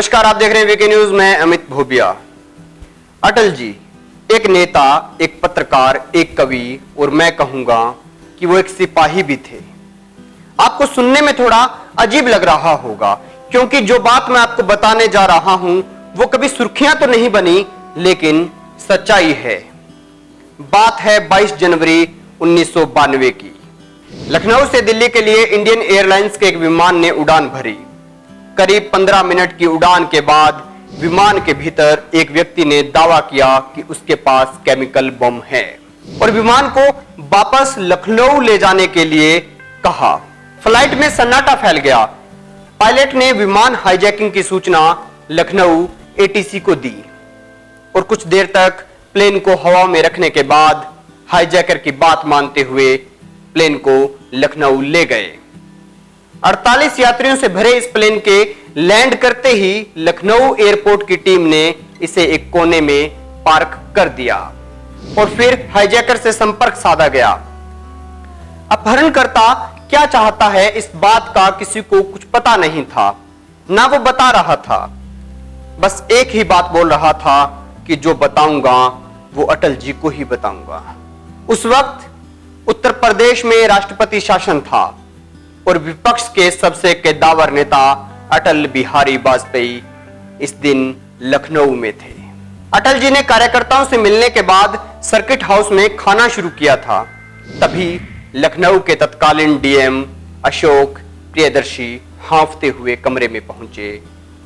नमस्कार, आप देख रहे हैं वीके न्यूज में अमित भोबिया। अटल जी एक नेता, एक पत्रकार, एक कवि और मैं कहूंगा कि वो एक सिपाही भी थे। आपको सुनने में थोड़ा अजीब लग रहा होगा क्योंकि जो बात मैं आपको बताने जा रहा हूं वो कभी सुर्खियां तो नहीं बनी, लेकिन सच्चाई है। बात है 22 जनवरी 1992 की। लखनऊ से दिल्ली के लिए इंडियन एयरलाइंस के एक विमान ने उड़ान भरी। करीब 15 मिनट की उड़ान के बाद विमान के भीतर एक व्यक्ति ने दावा किया कि उसके पास केमिकल बम है और विमान को वापस लखनऊ ले जाने के लिए कहा। फ्लाइट में सन्नाटा फैल गया। पायलट ने विमान हाईजैकिंग की सूचना लखनऊ एटीसी को दी और कुछ देर तक प्लेन को हवा में रखने के बाद हाईजैकर की बात मानते हुए प्लेन को लखनऊ ले गए। 48 यात्रियों से भरे इस प्लेन के लैंड करते ही लखनऊ एयरपोर्ट की टीम ने इसे एक कोने में पार्क कर दिया और फिर हाईजैकर से संपर्क साधा गया। अपहरणकर्ता क्या चाहता है इस बात का किसी को कुछ पता नहीं था, ना वो बता रहा था। बस एक ही बात बोल रहा था कि जो बताऊंगा वो अटल जी को ही बताऊंगा। उस वक्त उत्तर प्रदेश में राष्ट्रपति शासन था और विपक्ष के सबसे कद्दावर नेता अटल बिहारी वाजपेयी इस दिन लखनऊ में थे। अटल जी ने कार्यकर्ताओं से मिलने के बाद सर्किट हाउस में खाना शुरू किया था। तभी लखनऊ के तत्कालीन डीएम अशोक प्रियदर्शी हांफते हुए कमरे में पहुंचे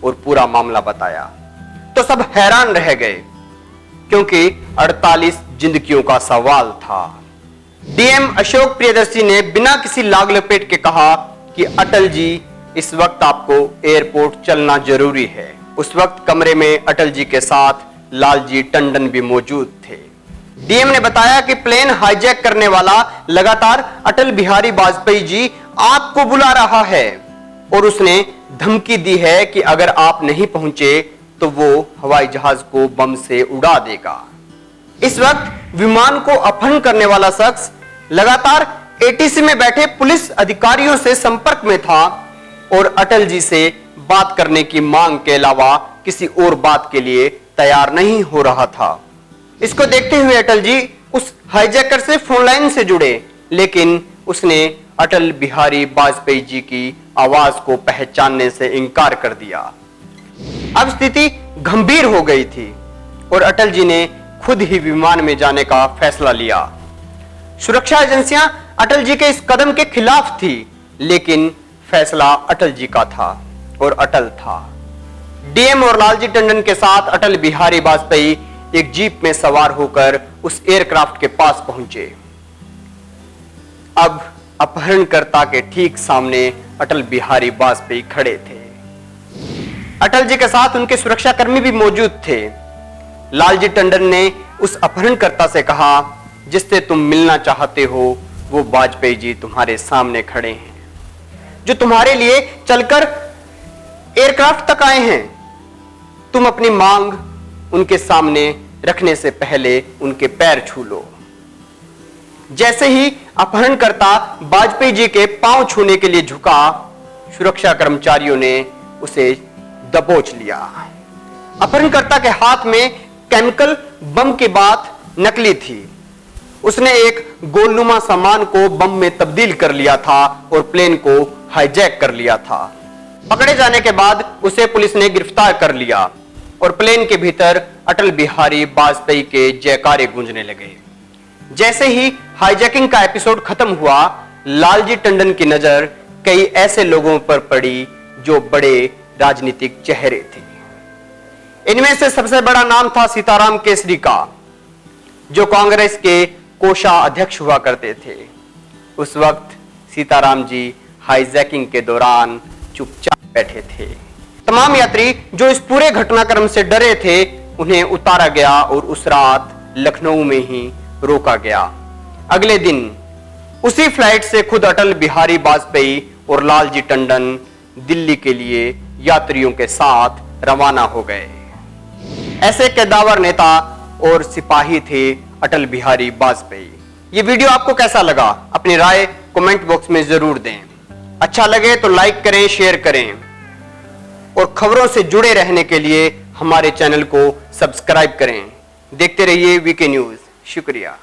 और पूरा मामला बताया तो सब हैरान रह गए क्योंकि 48 जिंदगियों का सवाल था। डीएम अशोक प्रियदर्शी ने बिना किसी लाग लपेट के कहा कि अटल जी इस वक्त आपको एयरपोर्ट चलना जरूरी है। उस वक्त कमरे में अटल जी के साथ लालजी टंडन भी मौजूद थे। डीएम ने बताया कि प्लेन हाईजैक करने वाला लगातार अटल बिहारी वाजपेयी जी आपको बुला रहा है और उसने धमकी दी है कि अगर आप नहीं पहुंचे तो वो हवाई जहाज को बम से उड़ा देगा। इस वक्त विमान को अपहरण करने वाला शख्स लगातार एटीसी में बैठे पुलिस अधिकारियों से संपर्क में था और अटल जी से बात करने की मांग के अलावा किसी और बात के लिए तैयार नहीं हो रहा था। इसको देखते हुए अटल जी उस हाईजैकर से फोन लाइन से जुड़े, लेकिन उसने अटल बिहारी वाजपेयी जी की आवाज को पहचानने से इनकार कर दिया। अब स्थिति गंभीर हो गई थी और अटल जी ने खुद ही विमान में जाने का फैसला लिया। सुरक्षा एजेंसियां अटल जी के इस कदम के खिलाफ थी, लेकिन फैसला अटल जी का था और अटल था। डीएम और लालजी टंडन के साथ अटल बिहारी वाजपेयी एक जीप में सवार होकर उस एयरक्राफ्ट के पास पहुंचे। अब अपहरणकर्ता के ठीक सामने अटल बिहारी वाजपेयी खड़े थे। अटल जी के साथ उनके सुरक्षाकर्मी भी मौजूद थे। लालजी टंडन ने उस अपहरणकर्ता से कहा, जिससे तुम मिलना चाहते हो वो वाजपेयी जी तुम्हारे सामने खड़े हैं, जो तुम्हारे लिए चलकर एयरक्राफ्ट तक आए हैं। तुम अपनी मांग उनके सामने रखने से पहले उनके पैर छू लो। जैसे ही अपहरणकर्ता वाजपेयी जी के पांव छूने के लिए झुका, सुरक्षा कर्मचारियों ने उसे दबोच लिया। अपहरणकर्ता के हाथ में केमिकल बम की बात नकली थी। उसने एक गोलनुमा सामान को बम में तब्दील कर लिया था और प्लेन को हाईजैक कर लिया था। पकड़े जाने के बाद उसे पुलिस ने गिरफ्तार कर लिया और प्लेन के भीतर अटल बिहारी वाजपेयी के जयकारे गूंजने लगे। जैसे ही हाईजैकिंग का एपिसोड खत्म हुआ, लालजी टंडन की नजर कई ऐसे लोगों पर पड़ी जो बड़े राजनीतिक चेहरे थे। इनमें से सबसे बड़ा नाम था सीताराम केसरी का, जो कांग्रेस के कोषा अध्यक्ष हुआ करते थे। उस वक्त सीताराम जी हाईजैकिंग के दौरान चुपचाप बैठे थे। तमाम यात्री जो इस पूरे घटनाक्रम से डरे थे उन्हें उतारा गया और उस रात लखनऊ में ही रोका गया। अगले दिन उसी फ्लाइट से खुद अटल बिहारी वाजपेयी और लालजी टंडन दिल्ली के लिए यात्रियों के साथ रवाना हो गए। ऐसे कद्दावर नेता और सिपाही थे अटल बिहारी वाजपेयी। ये वीडियो आपको कैसा लगा? अपनी राय कमेंट बॉक्स में जरूर दें। अच्छा लगे तो लाइक करें, शेयर करें। और खबरों से जुड़े रहने के लिए हमारे चैनल को सब्सक्राइब करें। देखते रहिए वीके न्यूज। शुक्रिया।